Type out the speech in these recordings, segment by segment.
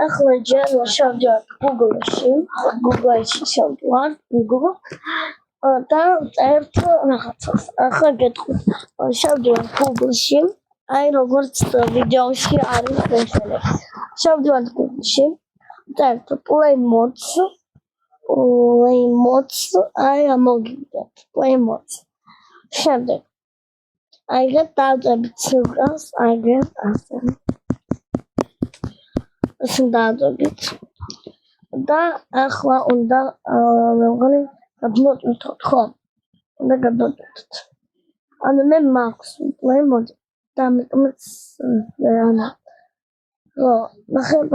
ახლა ჯერ შევდივარ Google-ში, Google-ში შევდივარ, Google და ერთ რაღაცას. ახლა გეტყვით, შევდივარ Google-ში, აი როგორც ვიდეოში არის ეს. შევდივარ Google-ში, და play mods, აი ამოგიგდეთ, play mods. შემდეგ აიღებ დავწერთ ციფრას, აიღებ ასე. ასე დავწერთ. და ახლა უნდა მეგონი გადმოვიტანოთ, ხო? უნდა გადმოვიტანოთ. ანუ მე მაქვს play mode და ამიტომაც ანა. ხო, ნახეთ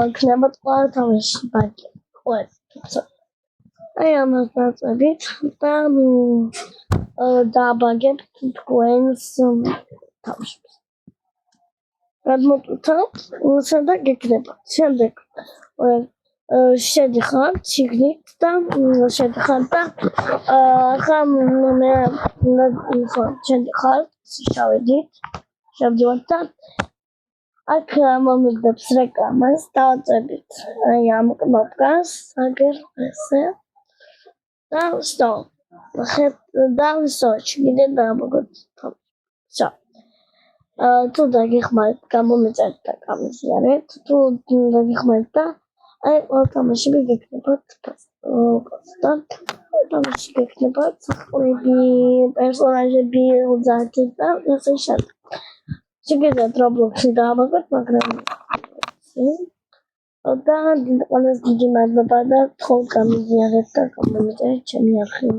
იქნება ყველა თამაში ბაგი. ყველა. აი ამას დავწერთ და დააბაგებთ თქვენს თამაშს. გადმოვიტანოთ, და გექნება. შემდეგ შედიხარ შიგნით და შედიხარ და ახლა მე შედიხარ შევედით შევდივართ და აქ მომიგდებს რეკლამას დავწერთ აი ამ კნოპკას აგერ ესე და stop ხეთ და შეგიძლია დააბაგოთ всё თუ დაგიხმართ გამომეწერთ და გამიზიარეთ თუ დაგიხმართ და აი თამაში გეკნებათ და თამაში გეკნებათ საყვები პერსონაჟები უძახით და ასე შემდეგ შეგიძლიათ Roblox-ში დააბაგოთ მაგრამ და ყველას დიდი მადლობა და თხოვთ გამიზიარეთ და გამომეწერეთ ჩემი არხი